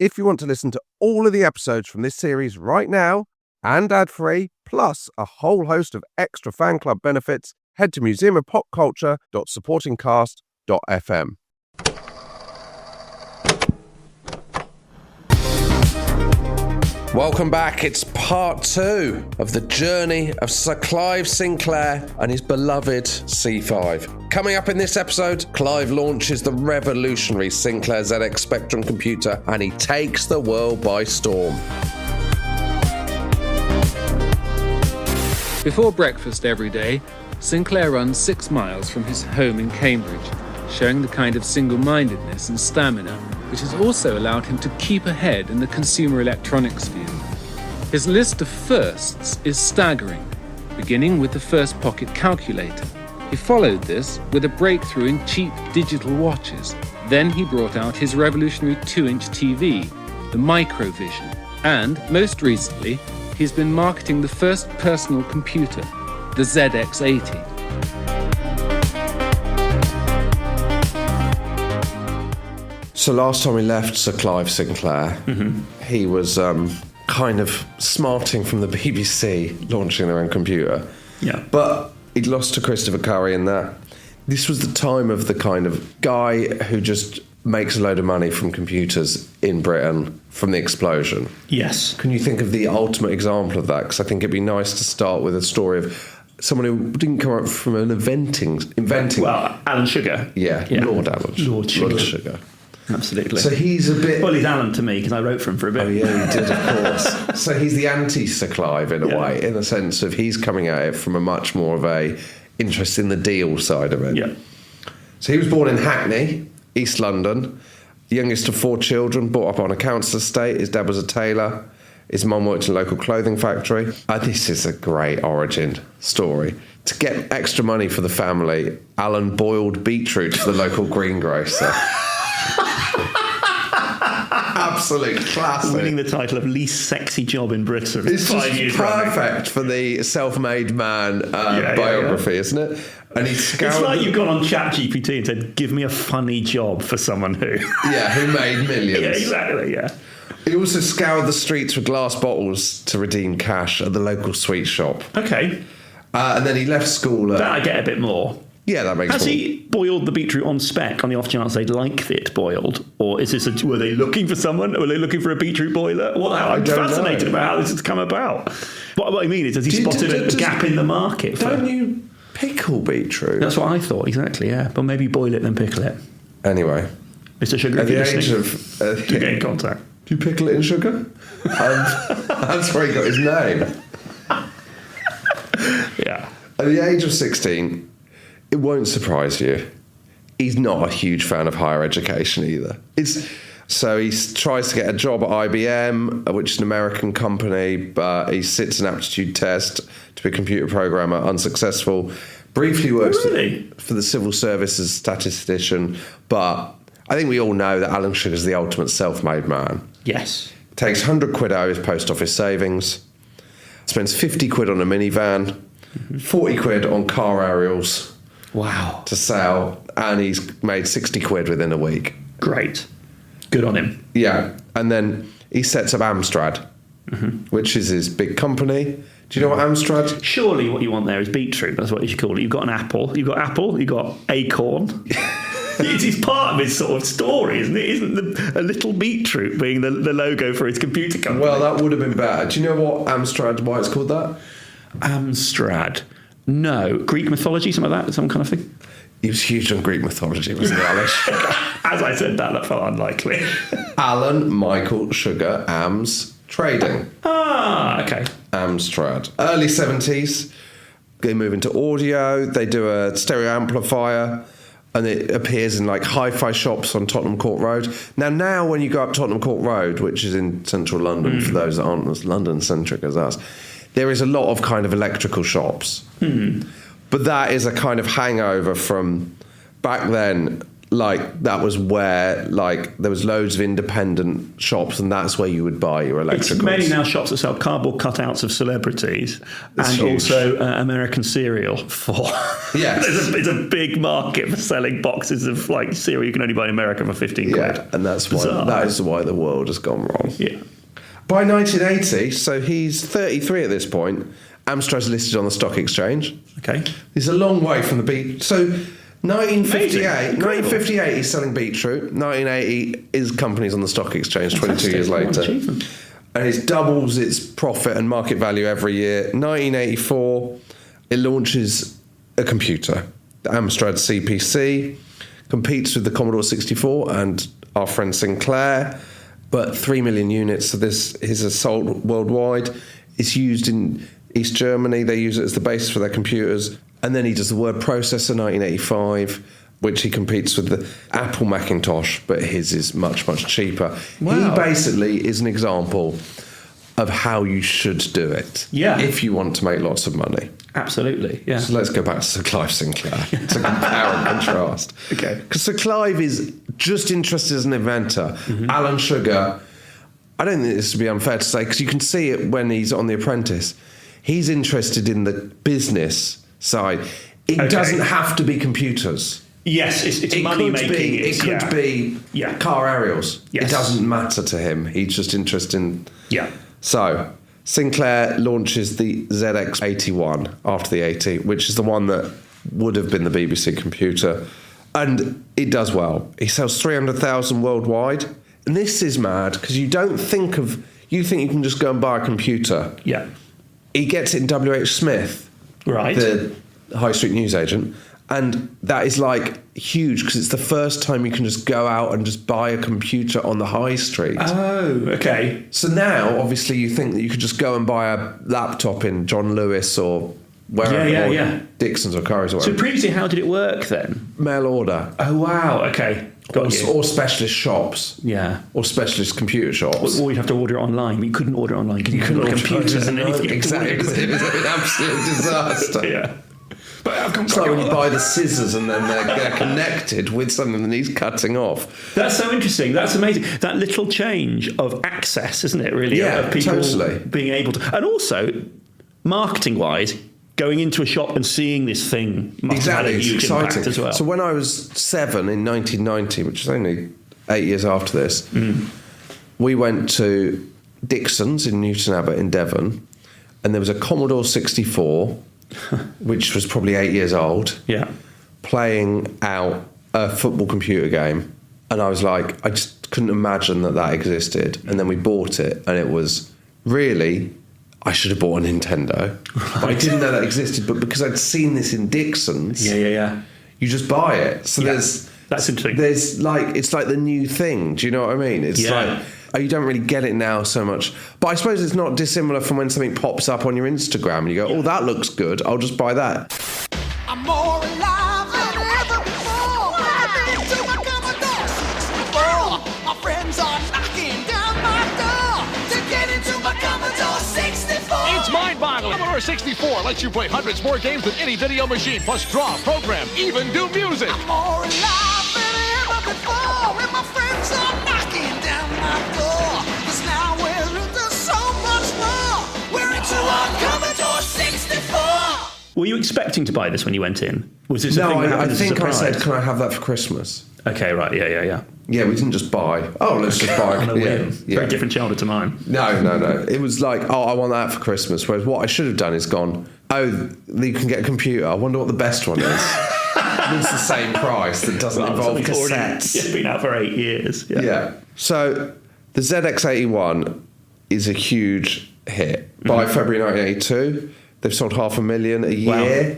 If you want to listen to all of the episodes from this series right now, and ad-free, plus a whole host of extra fan club benefits, head to museumofpopculture.supportingcast.fm. Welcome back. It's part 2 of the journey of Sir Clive Sinclair and his beloved C5. Coming up in this episode, Clive launches the revolutionary Sinclair ZX Spectrum computer and he takes the world by storm. Before breakfast every day, Sinclair runs 6 miles from his home in Cambridge, showing the kind of single-mindedness and stamina which has also allowed him to keep ahead in the consumer electronics field. His list of firsts is staggering, beginning with the first pocket calculator. He followed this with a breakthrough in cheap digital watches. Then he brought out his revolutionary 2-inch TV, the Microvision, and, most recently, he's been marketing the first personal computer, the ZX80. So last time we left Sir Clive Sinclair, he was kind of smarting from the BBC, launching their own computer. Yeah. But he'd lost to Christopher Curry in that. This was the time of the kind of guy who just makes a load of money from computers in Britain from the explosion. Yes. Can you think of the ultimate example of that? Because I think it'd be nice to start with a story of someone who didn't come up from an inventing. Well, Alan Sugar. Yeah. Lord Alan. Lord Sugar. Lord Sugar. Absolutely. So he's a bit... Well, he's Alan to me, because I wrote for him for a bit. Oh, yeah, he did, of course. So he's the anti-Sir Clive, in a way, in the sense of he's coming at it from a much more of a interest in the deal side of it. Yeah. So he was born in Hackney, East London, the youngest of 4 children, brought up on a council estate. His dad was a tailor. His mum worked in a local clothing factory. This is a great origin story. To get extra money for the family, Alan boiled beetroot for the local greengrocer. Absolute classic. Winning the title of least sexy job in Britain. It's just perfect for the self-made man biography, isn't it? And he scoured. It's like you've gone on ChatGPT and said, "Give me a funny job for someone who." Who made millions. Yeah, exactly. Yeah. He also scoured the streets with glass bottles to redeem cash at the local sweet shop. Okay. And then he left school. That I get a bit more. Yeah, that makes sense. Has he boiled the beetroot on spec on the off chance they'd like it boiled? Or is this were they looking for someone? Or were they looking for a beetroot boiler? I'm fascinated about how this has come about. What I mean is, has he spotted a gap in the market? Don't you pickle beetroot? That's what I thought, exactly, yeah. But maybe boil it, then pickle it. Anyway. Mr. Sugar, at the age of... do get in contact. Do you pickle it in sugar? That's where he got his name. Yeah. At the age of 16... It won't surprise you. He's not a huge fan of higher education either. So he tries to get a job at IBM, which is an American company, but he sits an aptitude test to be a computer programmer, unsuccessful. Briefly works for the civil service as a statistician, but I think we all know that Alan Sugar's the ultimate self-made man. Yes. Takes 100 quid out of his post office savings, spends 50 quid on a minivan, 40 quid on car aerials. Wow. To sell, and he's made 60 quid within a week. Great. Good on him. Yeah. And then he sets up Amstrad, which is his big company. Do you know what Amstrad? Surely what you want there is beetroot. That's what you should call it. You've got an apple. You've got acorn. It's part of his sort of story, isn't it? Isn't a little beetroot being the logo for his computer company? Well, that would have been better. Do you know what Amstrad, why it's called that? Amstrad. No. Greek mythology, something like that? Some kind of thing? He was huge on Greek mythology, wasn't he, Alan Sugar? As I said that felt unlikely. Alan Michael Sugar Ams Trading. Ah, okay. Amstrad. Early 70s, they move into audio, they do a stereo amplifier, and it appears in like hi-fi shops on Tottenham Court Road. Now when you go up Tottenham Court Road, which is in central London, for those that aren't as London-centric as us, there is a lot of kind of electrical shops. But that is a kind of hangover from back then. like that was where like there was loads of independent shops, and that's where you would buy your electricals. It's mainly now shops that sell cardboard cutouts of celebrities It's and huge. also American cereal for. Yes. It's a big market for selling boxes of like cereal you can only buy in America for 15 quid. Yeah, and that's why Bizarre. that is why the world has gone wrong. Yeah. By 1980, so he's 33 at this point, Amstrad's listed on the stock exchange. Okay. He's a long way from the beet. So 1958, Amazing. Incredible. 1958 he's selling beetroot. 1980 his company's on the stock exchange 22 years Fantastic. What an later. achievement. And it doubles its profit and market value every year. 1984, it launches a computer. The Amstrad CPC competes with the Commodore 64 and our friend Sinclair, but 3 million units of this is sold worldwide. It's used in East Germany. They use it as the basis for their computers. And then he does the word processor, 1985, which he competes with the Apple Macintosh, but his is much, much cheaper. Wow. He basically is an example of how you should do it if you want to make lots of money. Absolutely, yeah. So let's go back to Sir Clive Sinclair to compare and contrast. Okay. Because Sir Clive is just interested as an inventor. Mm-hmm. Alan Sugar, I don't think this would be unfair to say, because you can see it when he's on The Apprentice. He's interested in the business side. It doesn't have to be computers. Yes, it's money making. It could be car aerials. Yes. It doesn't matter to him. He's just interested in... Yeah. So, Sinclair launches the ZX81 after the 80, which is the one that would have been the BBC computer. And it does well. He sells 300,000 worldwide. And this is mad, because you don't think of... You think you can just go and buy a computer. Yeah. He gets it in W.H. Smith, Right. the high street newsagent. And that is like huge, because it's the first time you can just go out and just buy a computer on the high street. Oh, okay. So now, obviously, you think that you could just go and buy a laptop in John Lewis or wherever, or Dixon's or Curry's or So whatever. previously, how did it work then? Mail order. Oh, wow. Okay. Got you. Or specialist shops. Yeah. Or specialist computer shops. Or you'd have to order it online. But you couldn't order it online because you couldn't order computers and anything. Exactly. It was an absolute disaster. Yeah. But It's like when you buy the scissors and then they're connected with something that needs cutting off. That's so interesting. That's amazing. That little change of access, isn't it, really? Yeah, of people totally. being able to... And also, marketing-wise, going into a shop and seeing this thing must have had a It's huge impact exciting as well. So when I was 7 in 1990, which is only 8 years after this, we went to Dixon's in Newton Abbot in Devon, and there was a Commodore 64, which was probably 8 years old, playing out a football computer game. And I was like, I just couldn't imagine that existed. And then we bought it, and it was really... I should have bought a Nintendo. But I didn't know that existed. But because I'd seen this in Dixon's, you just buy it. So that's interesting. There's like, it's like the new thing. Do you know what I mean? It's like, you don't really get it now so much. But I suppose it's not dissimilar from when something pops up on your Instagram and you go, oh, that looks good. I'll just buy that. I'm more alive than ever before. I've been to my Commodore 64. My friends are knocking down my door to get into my Commodore 64. It's mind-boggling. Commodore 64 lets you play hundreds more games than any video machine, plus draw, program, even do music. I'm more alive than ever before, and my friends are knocking down my door. 'Cause now we're into so much more. We're into our Commodore 64. Were you expecting to buy this when you went in? Was this a No, thing that I happened as a think I surprise? said, can I have that for Christmas? Okay, right, yeah. Yeah, we didn't just buy. Oh, let's just buy. On a whim. Very different childhood to mine. No. It was like, oh, I want that for Christmas. Whereas what I should have done is gone, oh, you can get a computer. I wonder what the best one is. It's the same price that doesn't involve Something's already- cassettes. It's been out for 8 years. Yeah. So the ZX81 is a huge hit. By February 1982, they've sold 500,000 a year. Wow.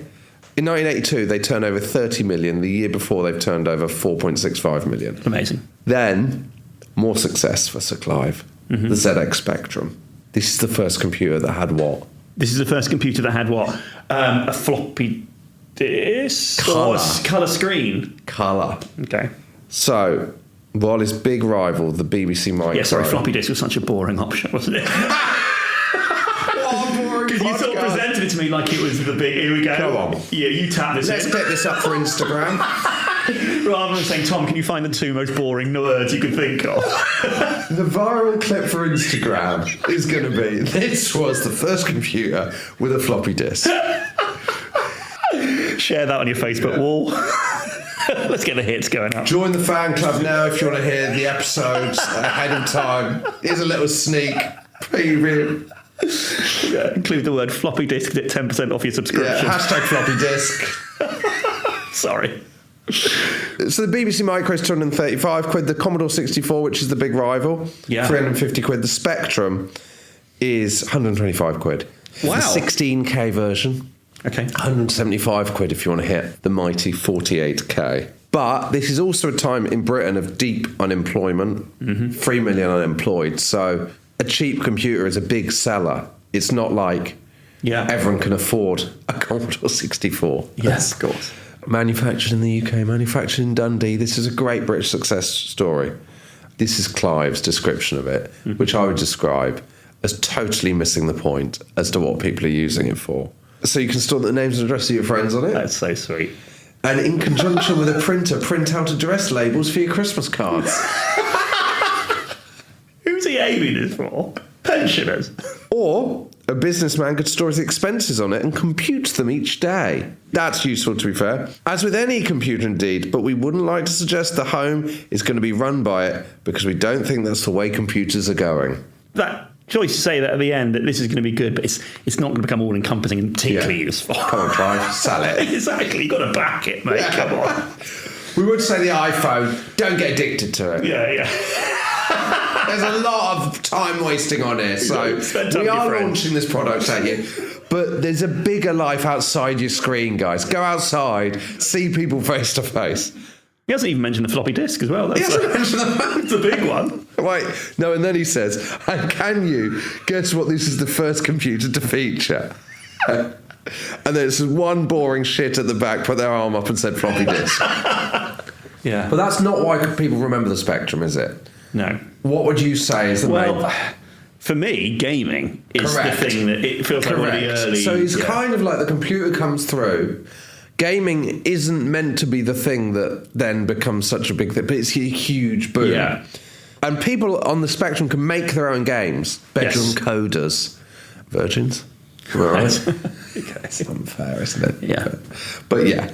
In 1982, they turned over 30 million. The year before, they've turned over 4.65 million. Amazing. Then, more success for Sir Clive. The ZX Spectrum. This is the first computer that had what? This is the first computer that had what? A floppy disk? Colour. Colour screen. Colour. Okay. So, while his big rival, the BBC Micro... Yeah, sorry, floppy disk was such a boring option, wasn't it? Because you sort of presented it to me like it was the big... Here we go. Come on. Yeah, you tap this Let's in. get this up for Instagram. Rather than saying, Tom, can you find the 2 most boring nerds you could think of? The viral clip for Instagram is going to be, this was the first computer with a floppy disk. Share that on your Facebook wall. Let's get the hits going up. Join the fan club now if you want to hear the episodes ahead of time. Here's a little sneak preview. Yeah, include the word floppy disk to get 10% off your subscription. Yeah, hashtag floppy disk. Sorry. So the BBC Micro is 235 quid. The Commodore 64, which is the big rival, 350 quid. The Spectrum is 125 quid. Wow. The 16K version. Okay. 175 quid if you want to hit the mighty 48K. But this is also a time in Britain of deep unemployment, 3 million unemployed. So a cheap computer is a big seller. It's not like everyone can afford a Commodore 64. Yes, of course. Manufactured in the UK, manufactured in Dundee. This is a great British success story. This is Clive's description of it, which I would describe as totally missing the point as to what people are using it for. So you can store the names and addresses of your friends on it. That's so sweet. And in conjunction with a printer, print out address labels for your Christmas cards. Who's he aiming this for? Pensioners. Or a businessman could store his expenses on it and compute them each day. That's useful, to be fair. As with any computer, indeed, but we wouldn't like to suggest the home is going to be run by it because we don't think that's the way computers are going. That choice to say that at the end, that this is going to be good, but it's not going to become all-encompassing and particularly useful. Come on, Clive, sell it. Exactly, you've got to back it, mate, come on. We would say the iPhone, don't get addicted to it. Yeah. There's a lot of time wasting on here, so we are launching this product at you. But there's a bigger life outside your screen, guys. Go outside, see people face to face. He hasn't even mentioned the floppy disk as well. That's a big one. Wait, no, and then he says, and can you guess what this is the first computer to feature? And there's one boring shit at the back, put their arm up and said floppy disk. Yeah. But that's not why people remember the Spectrum, is it? No. What would you say is the main... For me, gaming is the thing that it feels like really early. So it's kind of like the computer comes through. Gaming isn't meant to be the thing that then becomes such a big thing, but it's a huge boom. Yeah. And people on the Spectrum can make their own games. Bedroom coders. Virgins. Right. Okay. It's unfair, isn't it? Yeah. But yeah,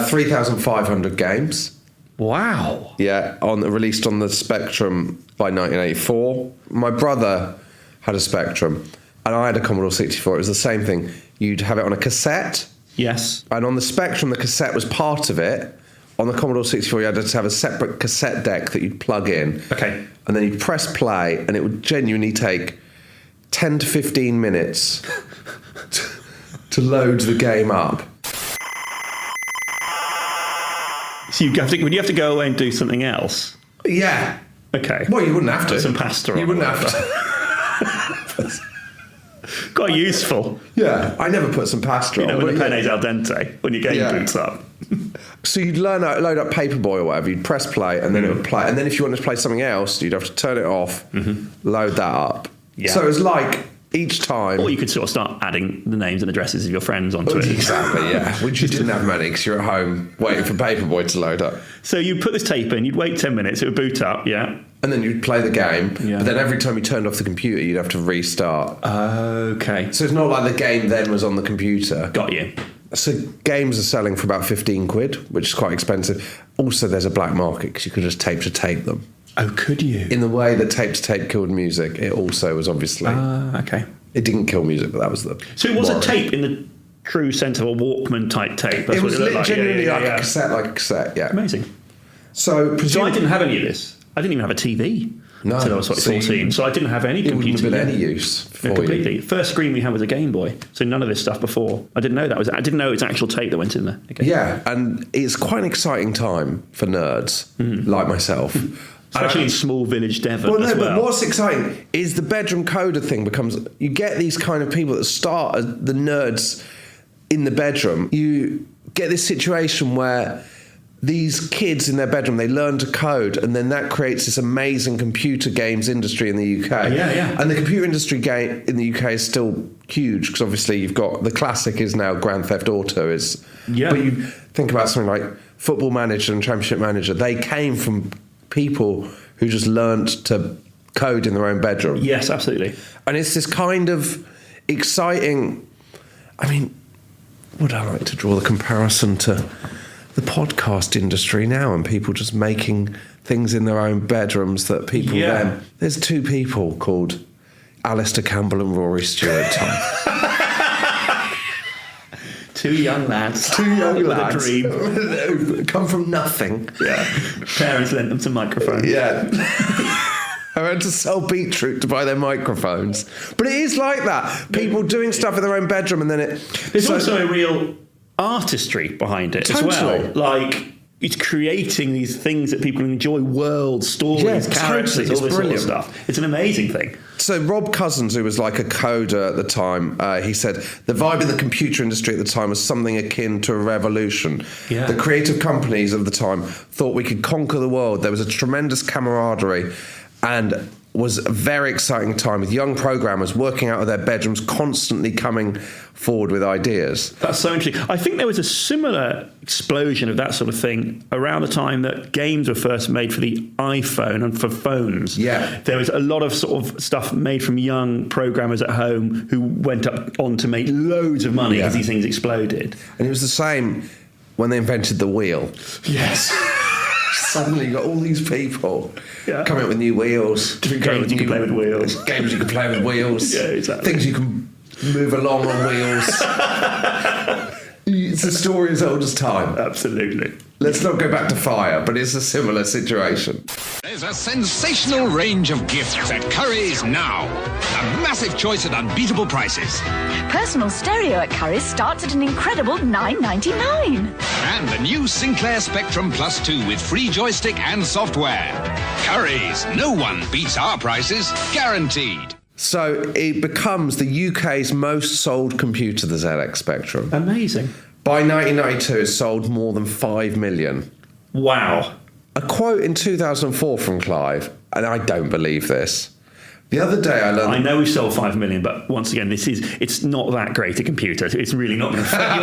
3,500 games. Wow. Yeah, released on the Spectrum by 1984. My brother had a Spectrum, and I had a Commodore 64. It was the same thing. You'd have it on a cassette. Yes. And on the Spectrum, the cassette was part of it. On the Commodore 64, you had to have a separate cassette deck that you'd plug in. Okay. And then you'd press play, and it would genuinely take 10 to 15 minutes to load the game up. So would you have to go away and do something else? Yeah. Okay. Well, you wouldn't have to. Put some pasta on. You wouldn't have to. Quite useful. Yeah, I never put some pasta on. When the penne's al dente, when your game boots up. So you'd load up Paperboy or whatever, you'd press play, and then it would play. And then if you wanted to play something else, you'd have to turn it off, load that up. Yeah. So it was like each time... Or you could sort of start adding the names and addresses of your friends onto it. Exactly, yeah. Which you didn't have many because you're at home waiting for Paperboy to load up. So you'd put this tape in, you'd wait 10 minutes, it would boot up, yeah. And then you'd play the game, but then every time you turned off the computer, you'd have to restart. Okay. So it's not like the game then was on the computer. Got you. So games are selling for about 15 quid, which is quite expensive. Also, there's a black market because you could just tape to tape them. Oh, could you? In the way that tape to tape killed music, it also was obviously... okay. It didn't kill music, but that was the... So it was a tape in the true sense of a Walkman type tape. That's it was genuinely like a cassette, yeah. Amazing. So I didn't have any of this. I didn't even have a TV until I was 14. So I didn't have any computer. It wouldn't have been any use for completely. you. First screen we had was a Game Boy. So none of this stuff before. I didn't know that. I didn't know it's actual tape that went in there. Okay. Yeah, and it's quite an exciting time for nerds like myself. Especially in small village Devon but what's exciting is the bedroom coder thing becomes... You get these kind of people that start as the nerds in the bedroom. You get this situation where these kids in their bedroom, they learn to code, and then that creates this amazing computer games industry in the UK. Yeah. And the computer industry in the UK is still huge, because obviously you've got... The classic is now Grand Theft Auto. But you think about something like Football Manager and Championship Manager, they came from people who just learnt to code in their own bedroom. Yes, absolutely. And it's this kind of exciting... I mean, would I like to draw the comparison to the podcast industry now and people just making things in their own bedrooms that people then... There's two people called Alistair Campbell and Rory Stewart, Tom. Two young lads. With a dream. who've come from nothing. Yeah. Parents lent them some microphones. Yeah. I had to sell beetroot to buy their microphones. But it is like that. People doing stuff in their own bedroom and then it... There's also a real artistry behind it as well. Like, it's creating these things that people enjoy, worlds, stories, characters, all this sort of stuff. It's an amazing thing. So Rob Cousins, who was like a coder at the time, he said, the vibe in the computer industry at the time was something akin to a revolution. Yeah. The creative companies of the time thought we could conquer the world. There was a tremendous camaraderie and was a very exciting time with young programmers working out of their bedrooms, constantly coming forward with ideas. That's so interesting. I think there was a similar explosion of that sort of thing around the time that games were first made for the iPhone and for phones. Yeah. There was a lot of sort of stuff made from young programmers at home who went on to make loads of money as these things exploded. And it was the same when they invented the wheel. Yes. Suddenly you got all these people coming up with new wheels. Different games you can play with wheels. Games you can play with wheels. Yeah, exactly. Things you can move along on wheels. It's a story as old as time. Absolutely. Let's not go back to fire, but it's a similar situation. There's a sensational range of gifts at Curry's now. A massive choice at unbeatable prices. Personal stereo at Curry's starts at an incredible $9.99. And the new Sinclair Spectrum Plus 2 with free joystick and software. Curry's, no one beats our prices, guaranteed. So it becomes the UK's most sold computer, the ZX Spectrum. Amazing. By 1992, it sold more than 5 million. Wow. A quote in 2004 from Clive, and I don't believe this. The other day I learned... I know we've sold 5 million, but once again, it's not that great a computer. It's really not going to affect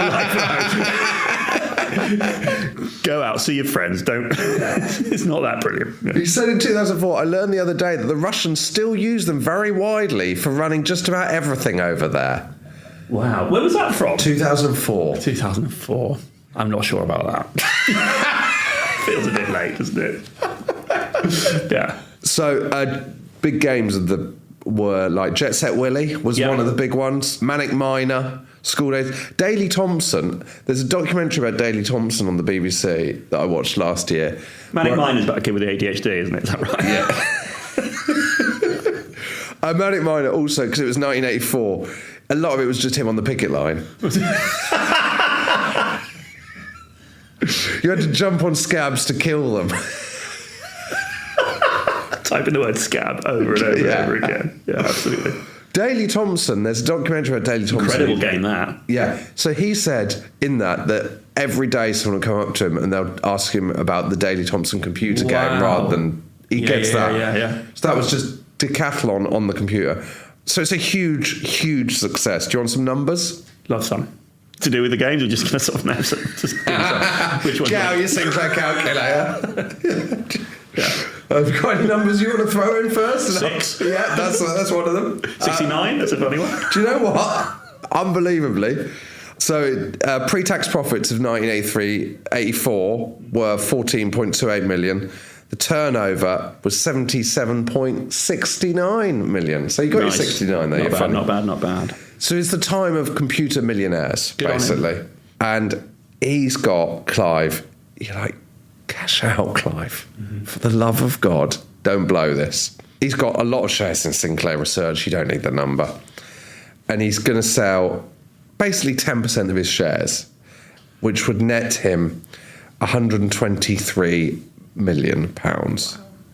your life. Go out, see your friends. Don't... It's not that brilliant. He said in 2004, I learned the other day that the Russians still use them very widely for running just about everything over there. Wow. Where was that from? 2004. 2004. I'm not sure about that. Feels a bit late, doesn't it? Yeah. So, big games were like Jet Set Willy was one of the big ones. Manic Miner, School Days. Daley Thompson. There's a documentary about Daley Thompson on the BBC that I watched last year. Manic Miner's about a kid with ADHD, isn't it? Is that right? Yeah. Manic Miner also, because it was 1984, a lot of it was just him on the picket line. You had to jump on scabs to kill them. Type in the word scab over and over and over again. Yeah, absolutely. Daley Thompson, there's a documentary about Daley Thompson. Incredible game, that. Yeah. So he said in that every day someone would come up to him and they'll ask him about the Daley Thompson computer game rather than he gets that. Yeah. So that was just decathlon on the computer. So it's a huge, huge success. Do you want some numbers? Love some. To do with the games, or just going to sort of know some? Just give me some. Which one? Get out your Sinclair calculator. Have you got any numbers you want to throw in first? 6. Yeah, that's one of them. 69, that's a funny one. Do you know what? Unbelievably. So pre-tax profits of 1983-84 were 14.28 million. The turnover was 77.69 million. So you got your 69 there. Not bad. So it's the time of computer millionaires, basically. And he's got Clive. You're like, cash out, Clive. Mm-hmm. For the love of God, don't blow this. He's got a lot of shares in Sinclair Research. You don't need the number. And he's going to sell basically 10% of his shares, which would net him £123 million.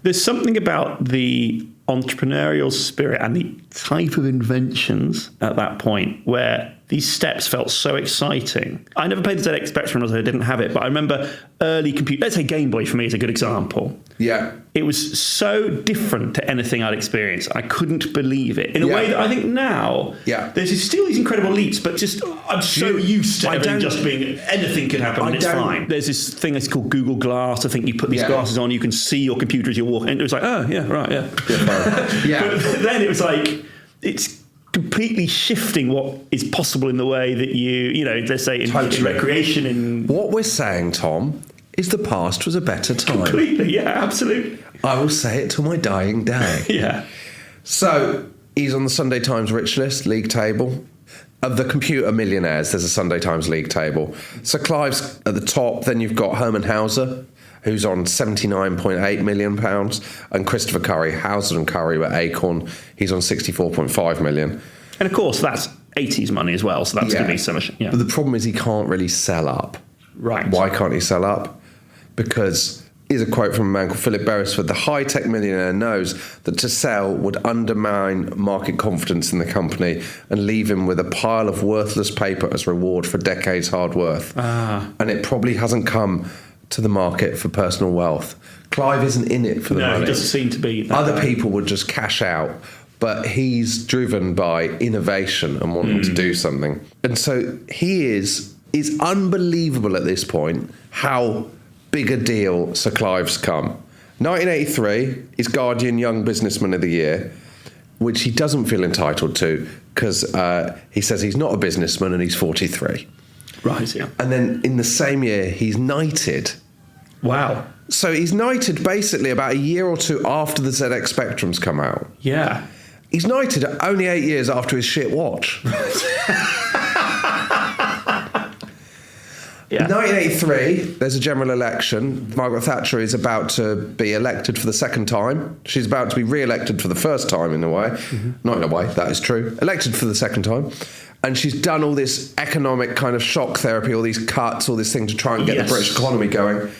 There's something about the entrepreneurial spirit and the type of inventions at that point where these steps felt so exciting. I never played the ZX Spectrum, although I didn't have it, but I remember early let's say Game Boy for me is a good example. Yeah. It was so different to anything I'd experienced. I couldn't believe it. In a way that I think now, there's still these incredible leaps, but just I'm so used to everything just being, anything could happen and it's fine. There's this thing that's called Google Glass. I think you put these glasses on, you can see your computer as you walk, and it was like, oh, yeah, right, yeah. But then it was like, it's completely shifting what is possible in the way that you know, let's say in recreation. In what we're saying, Tom, is the past was a better time. Completely, yeah, absolutely. I will say it till my dying day. Yeah. So he's on the Sunday Times Rich List league table. Of the computer millionaires, there's a Sunday Times league table. So Clive's at the top. Then you've got Herman Hauser, who's on £79.8 million, and Christopher Curry, Hauser and Curry were Acorn. He's on 64.5 million. And of course, that's 80s money as well, so that's going to be so much. Yeah. But the problem is he can't really sell up. Right. Why can't he sell up? Because here's a quote from a man called Philip Beresford: the high-tech millionaire knows that to sell would undermine market confidence in the company and leave him with a pile of worthless paper as reward for decades' hard work. And it probably hasn't come to the market for personal wealth. Clive isn't in it for the money. No, it doesn't seem to be that Other way. people would just cash out, but he's driven by innovation and wanting to do something. And so he is unbelievable at this point how big a deal Sir Clive's come. 1983 is Guardian Young Businessman of the Year, which he doesn't feel entitled to because he says he's not a businessman and he's 43. Right, yeah. And then in the same year, he's knighted. Wow. So he's knighted basically about a year or two after the ZX Spectrum's come out. Yeah. He's knighted only 8 years after his shit watch. Yeah. 1983, there's a general election. Margaret Thatcher is about to be elected for the second time. She's about to be re-elected for the first time, in a way. Mm-hmm. Not in a way, that is true. Elected for the second time. And she's done all this economic kind of shock therapy, all these cuts, all this thing to try and get the British economy going.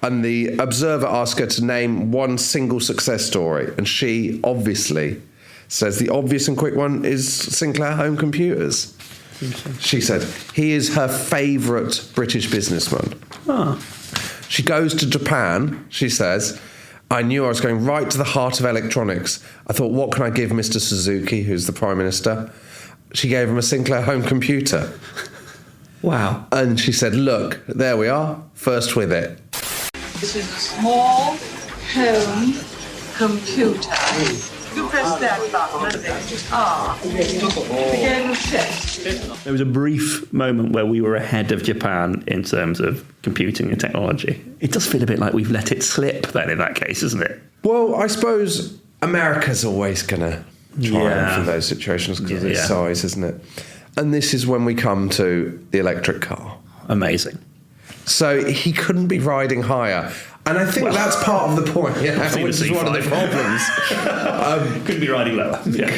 And the Observer asked her to name one single success story. And she obviously says the obvious and quick one is Sinclair Home Computers. She said he is her favourite British businessman. She goes to Japan, she says, I knew I was going right to the heart of electronics. I thought, what can I give Mr. Suzuki, who's the Prime Minister? She gave him a Sinclair home computer. Wow. And she said, look, there we are, first with it. This is a small home computer. You press that button and the game will shift. There was a brief moment where we were ahead of Japan in terms of computing and technology. It does feel a bit like we've let it slip then in that case, isn't it? Well, I suppose America's always going to triumph in those situations because of its size, isn't it? And this is when we come to the electric car. Amazing. So he couldn't be riding higher. And I think that's part of the point, which is one of the problems. Couldn't be riding lower. Yeah.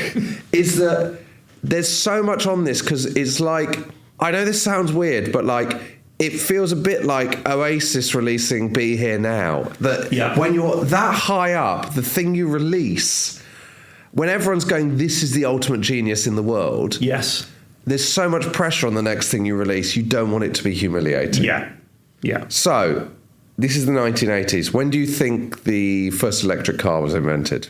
Is that there's so much on this because it's like, I know this sounds weird, but like it feels a bit like Oasis releasing Be Here Now. That when you're that high up, the thing you release, when everyone's going, this is the ultimate genius in the world. Yes. There's so much pressure on the next thing you release, you don't want it to be humiliating. Yeah. Yeah. So, this is the 1980s. When do you think the first electric car was invented?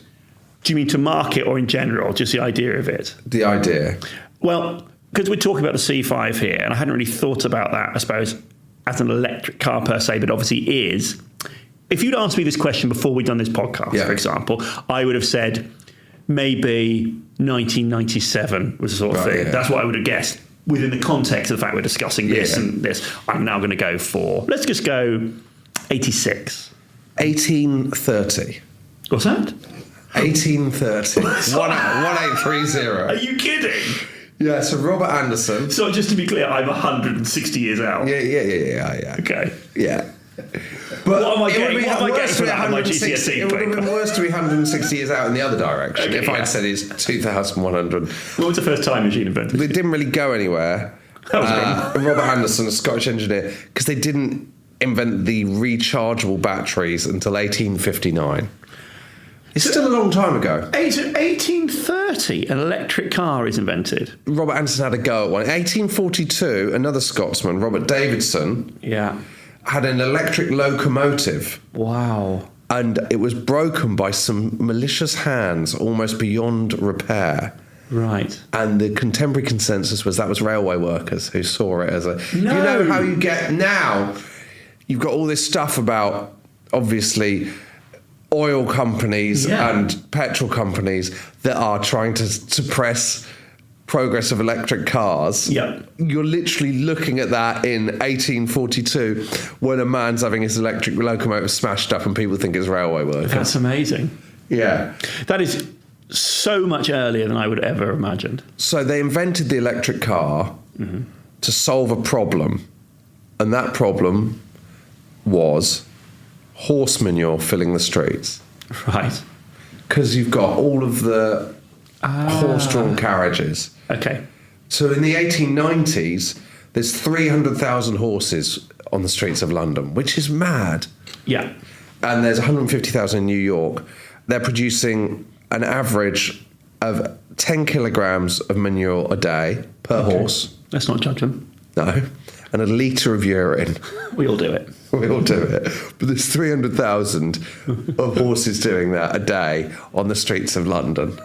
Do you mean to market or in general, just the idea of it? The idea. Well, because we're talking about the C5 here, and I hadn't really thought about that, I suppose, as an electric car per se, but obviously is. If you'd asked me this question before we'd done this podcast, for example, I would have said maybe 1997 was the sort of thing. Yeah. That's what I would have guessed. Within the context of the fact we're discussing this and this, I'm now going to go for, let's just go 86. 1830. What's that? 1830. 1830. Are you kidding? Yeah, so Robert Anderson. So just to be clear, I'm 160 years out. Yeah. Okay. Yeah. But what am I getting for that on my GCSE It would have been worse to be 160 years out in the other direction if I'd said it's 2,100. What was the first time machine invented? It didn't really go anywhere. That was Robert Anderson, a Scottish engineer, because they didn't invent the rechargeable batteries until 1859. It's still a long time ago. 1830, an electric car is invented. Robert Anderson had a go at one. In 1842, another Scotsman, Robert Davidson, had an electric locomotive. Wow. And it was broken by some malicious hands, almost beyond repair. Right. And the contemporary consensus was that was railway workers who saw it as a... No. You know how you get now... You've got all this stuff about, obviously, oil companies and petrol companies that are trying to suppress progress of electric cars. Yeah. You're literally looking at that in 1842 when a man's having his electric locomotive smashed up and people think it's railway workers. That's amazing. Yeah. That is so much earlier than I would ever have imagined. So they invented the electric car to solve a problem. And that problem was horse manure filling the streets. Right. Because you've got all of the horse-drawn carriages. Okay. So in the 1890s, there's 300,000 horses on the streets of London, which is mad. Yeah. And there's 150,000 in New York. They're producing an average of 10 kilograms of manure a day per horse. Let's not judge them. No. And a litre of urine. We all do it. We all do it. But there's 300,000 of horses doing that a day on the streets of London.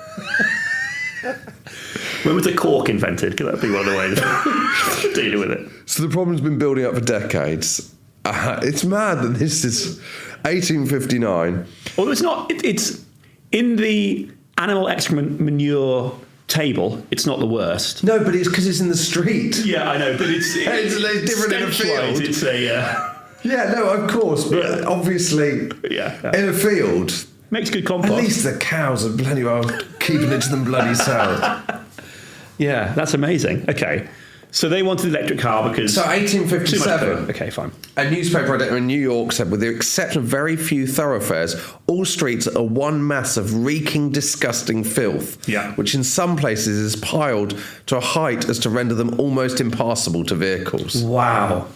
When was the cork invented? Could that be one of the ways of dealing with it? So the problem's been building up for decades. It's mad that this is 1859. Well, it's not. It's in the animal excrement manure table. It's not the worst. No, but it's because it's in the street. Yeah, I know, but it's different in a field. It's a yeah, no, of course, but obviously in a field makes good compost. At least the cows are bloody well keeping it to them bloody selves. Yeah, that's amazing. Okay. So they wanted the electric car because... So 1857. Okay, fine. A newspaper editor in New York said, with the exception of very few thoroughfares, all streets are one mass of reeking, disgusting filth, which in some places is piled to a height as to render them almost impassable to vehicles. Wow.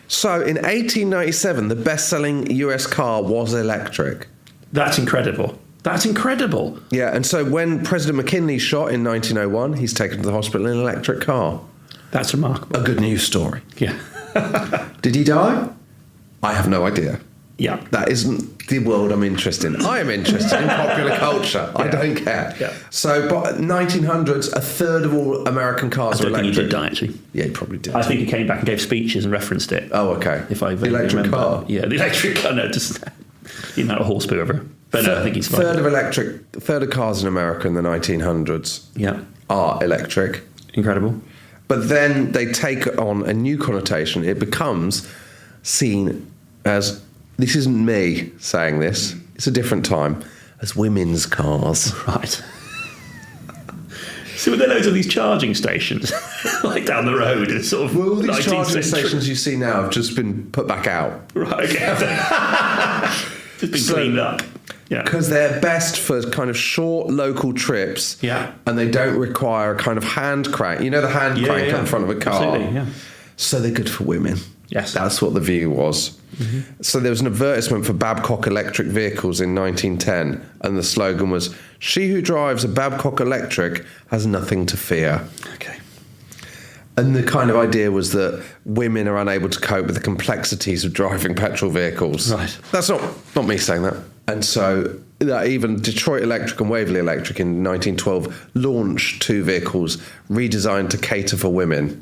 So in 1897, the best-selling US car was electric. That's incredible. That's incredible. Yeah, and so when President McKinley's shot in 1901, he's taken to the hospital in an electric car. That's remarkable. A good news story. Yeah. Did he die? I have no idea. Yeah. That isn't the world I'm interested in. I am interested in popular culture. I don't care. Yeah. So, by 1900s, a third of all American cars are I don't think electric. he did die, actually. Yeah, he probably did. I think he came back and gave speeches and referenced it. Oh, okay. If I the electric remember. car? Yeah, the electric car. No, just the amount of horsepower ever. But no, I think he's fine. Third of cars in America in the 1900s are electric. Incredible. But then they take on a new connotation. It becomes seen as, this isn't me saying this, it's a different time, as women's cars. Right. So were there loads of these charging stations, like down the road? It's sort of all these 19th charging century. stations you see now have just been put back out. Right, okay. Just been cleaned up. Yeah. Because they're best for kind of short local trips. Yeah. And they don't require a kind of hand crank. You know the hand crank in front of a car? Absolutely, yeah. So they're good for women. Yes. That's what the view was. Mm-hmm. So there was an advertisement for Babcock electric vehicles in 1910, and the slogan was, "She who drives a Babcock electric has nothing to fear." Okay. And the kind of idea was that women are unable to cope with the complexities of driving petrol vehicles. Right. That's not me saying that. And so even Detroit Electric and Waverley Electric in 1912 launched two vehicles redesigned to cater for women.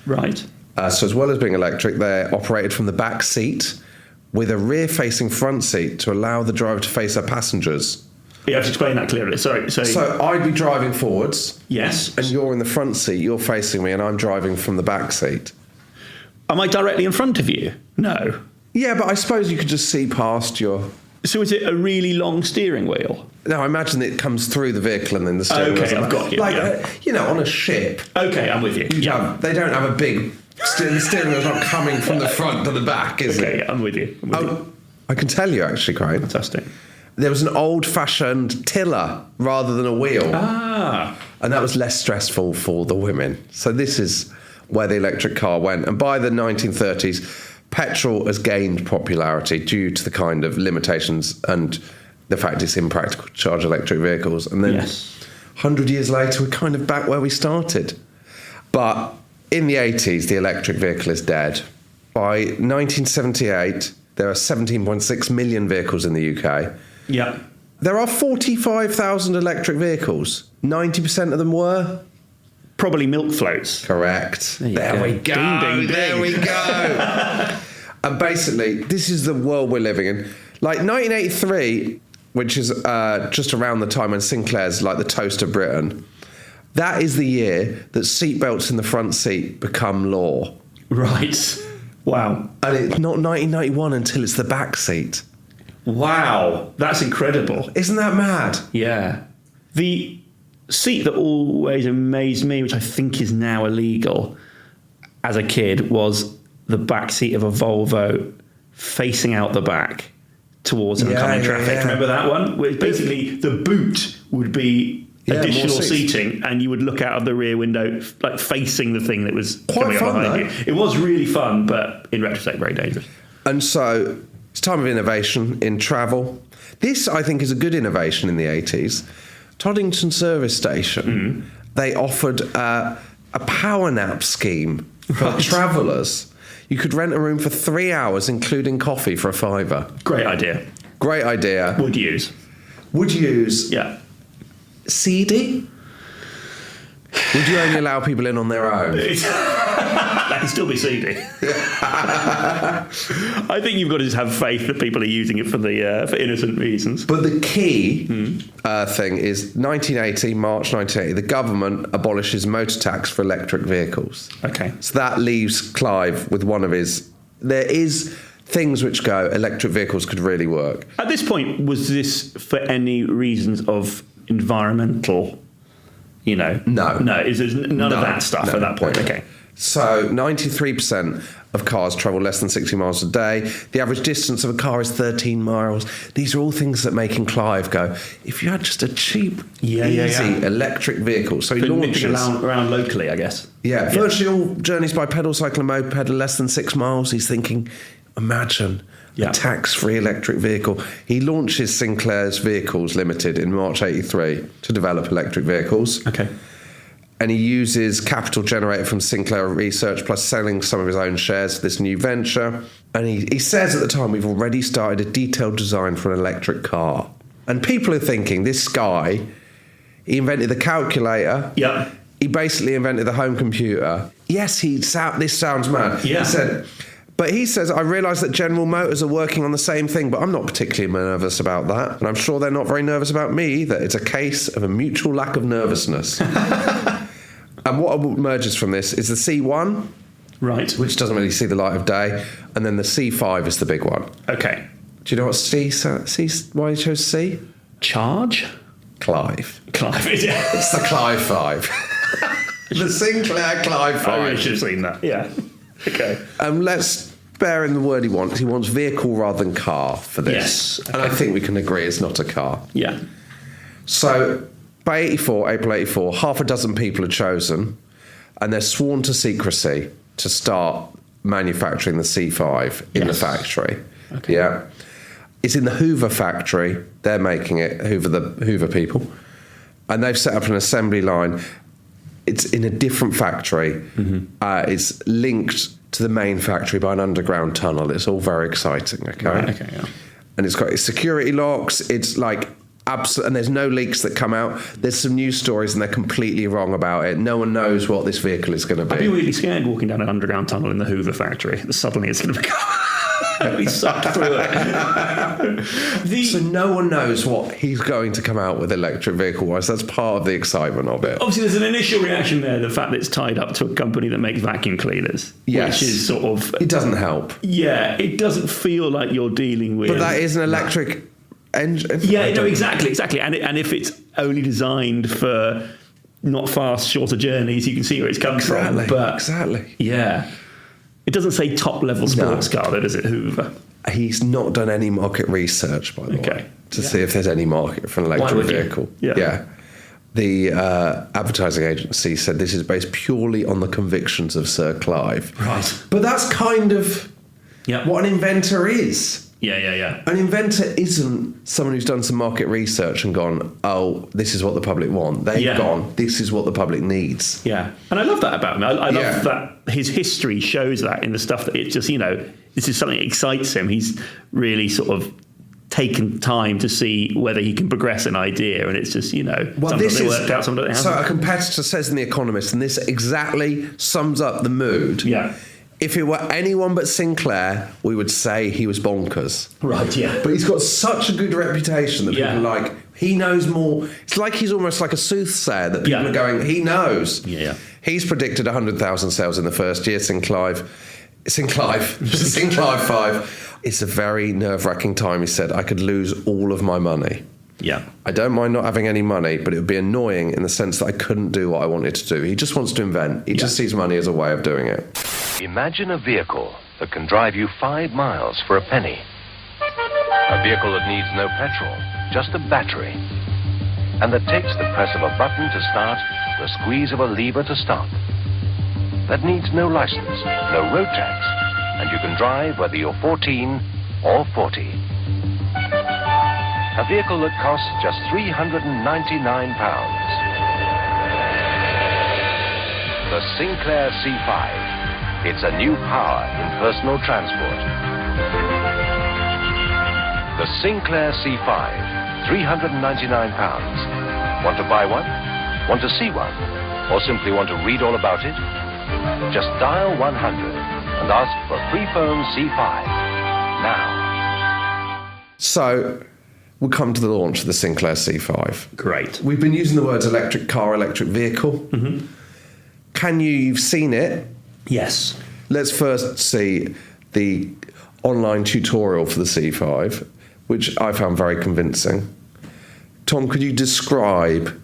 Right. So as well as being electric, they're operated from the back seat with a rear-facing front seat to allow the driver to face her passengers. You have to explain that clearly. Sorry. So I'd be driving forwards. Yes. And you're in the front seat, you're facing me, and I'm driving from the back seat. Am I directly in front of you? No. Yeah, but I suppose you could just see past your... So is it a really long steering wheel? No, I imagine it comes through the vehicle and then the steering wheel. Okay, I've got you. Like, on a ship. Okay, I'm with you. They don't have a big... The steering wheel's not coming from the front to the back, is it? Okay, I'm with you. I can tell you, actually, Craig. Fantastic. There was an old-fashioned tiller rather than a wheel. Ah. And that was less stressful for the women. So this is where the electric car went. And by the 1930s, petrol has gained popularity due to the kind of limitations and the fact it's impractical to charge electric vehicles. And then 100 years later, we're kind of back where we started. But in the 80s, the electric vehicle is dead. By 1978, there are 17.6 million vehicles in the UK. Yeah. There are 45,000 electric vehicles. 90% of them were? Probably milk floats. Correct. There we go. Ding, ding, there we go. And basically, this is the world we're living in. Like 1983, which is just around the time when Sinclair's like the toast of Britain, that is the year that seatbelts in the front seat become law. Right. Wow. And it's not 1991 until it's the back seat. Wow. That's incredible. Isn't that mad? Yeah. The seat that always amazed me, which I think is now illegal, as a kid, was the back seat of a Volvo facing out the back towards oncoming traffic. Remember that one? Where basically the boot would be additional seating, and you would look out of the rear window, like facing the thing that was coming up behind you. It was really fun, but in retrospect, very dangerous. And so it's time of innovation in travel. This, I think, is a good innovation in the 80s. Toddington Service Station, they offered a power nap scheme for travellers. You could rent a room for 3 hours, including coffee, for £5. Great idea. Great idea. Would use. Would use. Yeah. CD? Would you only allow people in on their own? That can still be seedy. I think you've got to just have faith that people are using it for innocent reasons. But the key thing is 1980, March 1980, the government abolishes motor tax for electric vehicles. Okay. So that leaves Clive with one of his... There is things which go, electric vehicles could really work. At this point, was this for any reasons of environmental... No. There's none of that stuff at that point. Okay. So 93% of cars travel less than 60 miles a day. The average distance of a car is 13 miles. These are all things that make Clive go, if you had just a cheap, easy electric vehicle. So he launches around locally, I guess. Yeah, virtually all journeys by pedal, cycle and moped are less than 6 miles. He's thinking, imagine a tax-free electric vehicle. He launches Sinclair's Vehicles Limited in March 83 to develop electric vehicles. Okay. And he uses capital generated from Sinclair Research plus selling some of his own shares for this new venture. And he says at the time, we've already started a detailed design for an electric car. And people are thinking, this guy, he invented the calculator. Yeah. He basically invented the home computer. Yes, this sounds mad. Yeah. He says, I realise that General Motors are working on the same thing, but I'm not particularly nervous about that. And I'm sure they're not very nervous about me either. It's a case of a mutual lack of nervousness. And what emerges from this is the C1, right, which doesn't really see the light of day, and then the C5 is the big one. Okay. Do you know what why you chose C? Charge? Clive. Yeah. It's the Clive 5. The Sinclair Clive 5. I should have seen that. Yeah. Okay. Let's bear in the word he wants. He wants vehicle rather than car for this. Yes. Okay. And I think we can agree it's not a car. Yeah. So by April 84, half a dozen people are chosen, and they're sworn to secrecy to start manufacturing the C5 in the factory. Okay. Yeah. It's in the Hoover factory. They're making it, the Hoover people. And they've set up an assembly line. It's in a different factory. Mm-hmm. It's linked to the main factory by an underground tunnel. It's all very exciting, okay? Right, okay, yeah. And it's got its security locks. It's like... and there's no leaks that come out. There's some news stories and they're completely wrong about it. No one knows what this vehicle is going to be. I'd be really scared walking down an underground tunnel in the Hoover factory. Suddenly it's going to become... be sucked through it. So no one knows what he's going to come out with electric vehicle-wise. That's part of the excitement of it. Obviously, there's an initial reaction there, the fact that it's tied up to a company that makes vacuum cleaners. Yes. Which is sort of... It doesn't help. Yeah, it doesn't feel like you're dealing with... But that is an electric engine. Yeah, no, exactly. And if it's only designed for not fast, shorter journeys, you can see where it's come from. But exactly. Yeah. It doesn't say top-level sports car, though, does it, Hoover? He's not done any market research, by the way, to see if there's any market for an electric vehicle. Yeah. The advertising agency said this is based purely on the convictions of Sir Clive. Right. But that's kind of what an inventor is. Yeah. An inventor isn't someone who's done some market research and gone, oh, this is what the public want. They've gone, this is what the public needs. Yeah. And I love that about him. I love that his history shows that in the stuff that it's just, this is something that excites him. He's really sort of taken time to see whether he can progress an idea, and it's just, sometimes it worked out, sometimes it hasn't. So a competitor says in The Economist, and this exactly sums up the mood. Yeah. If it were anyone but Sinclair, we would say he was bonkers. Right, yeah. But he's got such a good reputation that people are like, he knows more. It's like he's almost like a soothsayer that people are going, he knows. Yeah. He's predicted 100,000 sales in the first year, Sinclair 5. It's a very nerve-wracking time. He said, I could lose all of my money. Yeah. I don't mind not having any money, but it would be annoying in the sense that I couldn't do what I wanted to do. He just wants to invent. He just sees money as a way of doing it. Imagine a vehicle that can drive you 5 miles for a penny. A vehicle that needs no petrol, just a battery. And that takes the press of a button to start, the squeeze of a lever to stop. That needs no license, no road tax, and you can drive whether you're 14 or 40. A vehicle that costs just £399. The Sinclair C5. It's a new power in personal transport. The Sinclair C5, £399. Want to buy one? Want to see one? Or simply want to read all about it? Just dial 100 and ask for free phone C5 now. So we come to the launch of the Sinclair C5. Great. We've been using the words electric car, electric vehicle. Mm-hmm. You've seen it? Yes. Let's first see the online tutorial for the C5, which I found very convincing. Tom, could you describe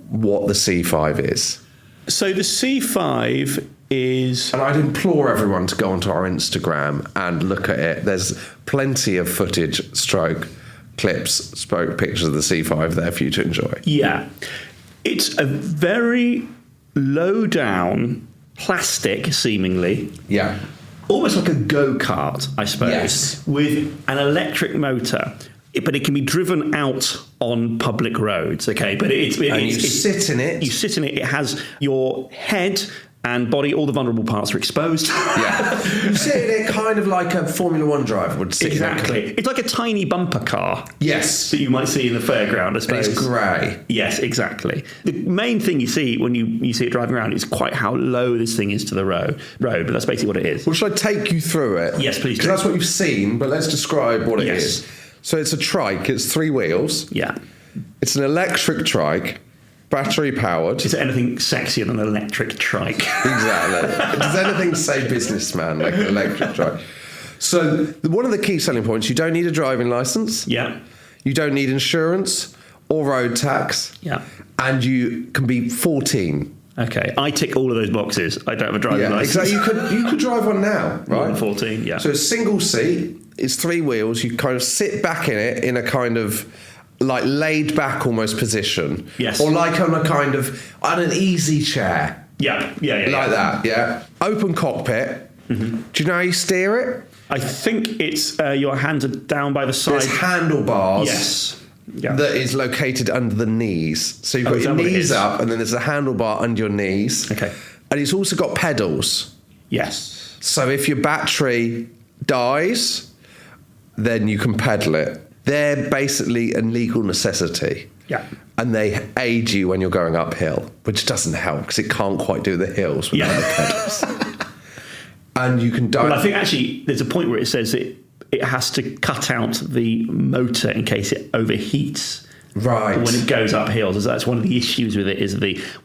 what the C5 is? So the C5 is... And I'd implore everyone to go onto our Instagram and look at it. There's plenty of footage, clips, pictures of the C5 there for you to enjoy. Yeah. It's a very low-down plastic, seemingly. Yeah. Almost like a go-kart, I suppose. Yes. With an electric motor. But it can be driven out on public roads, okay? But you sit in it. You sit in it. It has your head and body, all the vulnerable parts are exposed. Yeah. You sit in it kind of like a Formula One driver would sit Exactly. It's like a tiny bumper car. Yes. That you might see in the fairground, I suppose. And it's grey. Yes, exactly. The main thing you see when you see it driving around is quite how low this thing is to the road, but that's basically what it is. Well, should I take you through it? Yes, please do. Because that's what you've seen, but let's describe what it is. So it's a trike. It's 3 wheels. Yeah. It's an electric trike, battery powered. Is there anything sexier than an electric trike? Exactly. Does anything say businessman like an electric trike? So one of the key selling points, you don't need a driving license. Yeah. You don't need insurance or road tax. Yeah. And you can be 14. Okay, I tick all of those boxes. I don't have a driving license. Exactly. You could drive one now, right? More than 14, yeah. So it's single seat. It's 3 wheels. You kind of sit back in it in a kind of like laid back almost position. Yes. Or like on an easy chair. Yeah. Like that, yeah. Open cockpit. Mm-hmm. Do you know how you steer it? I think it's your hands are down by the side. There's handlebars. Yes. Yeah. That is located under the knees. So you've got your knees up and then there's a handlebar under your knees. Okay. And it's also got pedals. Yes. So if your battery dies, then you can pedal it. They're basically a legal necessity. Yeah. And they aid you when you're going uphill, which doesn't help because it can't quite do the hills without the pedals. And you can Well, I think actually there's a point where it says it has to cut out the motor in case it overheats. Right. When it goes up hills. That's one of the issues with it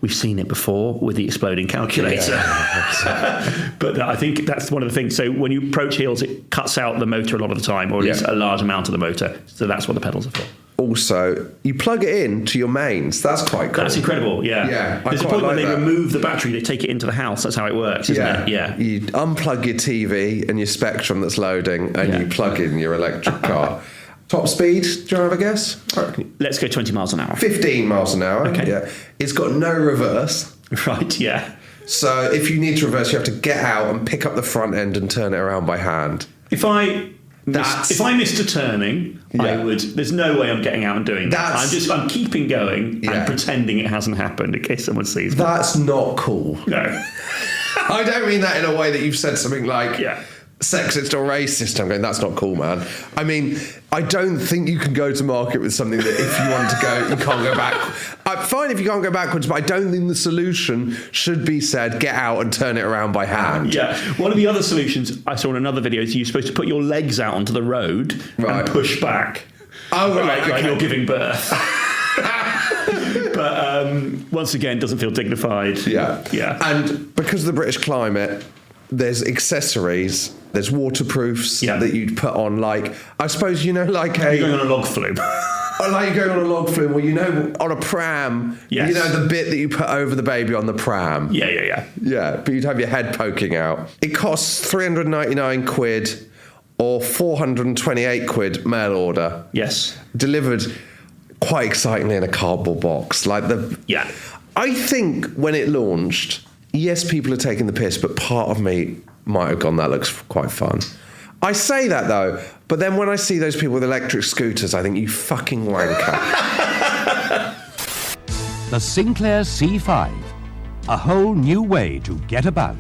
we've seen it before with the exploding calculator. Yeah. But I think that's one of the things. So when you approach hills, it cuts out the motor a lot of the time, or at least a large amount of the motor. So that's what the pedals are for. Also, you plug it in to your mains. That's quite cool. That's incredible, yeah. Yeah, there's a point where they remove the battery, they take it into the house. That's how it works, isn't it? Yeah. You unplug your TV and your Spectrum that's loading, and you plug in your electric car. Top speed, do you have a guess? Let's go 20 miles an hour. 15 miles an hour. Okay. Yeah. It's got no reverse. Right, yeah. So if you need to reverse, you have to get out and pick up the front end and turn it around by hand. If I if I missed a turning, I would. There's no way I'm getting out and doing that. I'm keeping going and pretending it hasn't happened in case someone sees me. That's not cool. No. I don't mean that in a way that you've said something like sexist or racist. I'm going, that's not cool, man. I mean, I don't think you can go to market with something that if you want to go, you can't go back. Fine if you can't go backwards, but I don't think the solution should be said, get out and turn it around by hand. Yeah. One of the other solutions I saw in another video is you're supposed to put your legs out onto the road and push back. Oh, right. Like you're giving birth. But once again, doesn't feel dignified. Yeah. Yeah. And because of the British climate, there's accessories, there's waterproofs that you'd put on, like, I suppose, you know, like You're going on a log flume. Or like you're going on a log flume, or, you know, on a pram, you know, the bit that you put over the baby on the pram. Yeah. Yeah, but you'd have your head poking out. It costs 399 quid or 428 quid mail order. Yes. Delivered quite excitingly in a cardboard box. I think when it launched, yes, people are taking the piss, but part of me might have gone, that looks quite fun. I say that, though, but then when I see those people with electric scooters, I think, you fucking wanker. The Sinclair C5, a whole new way to get about.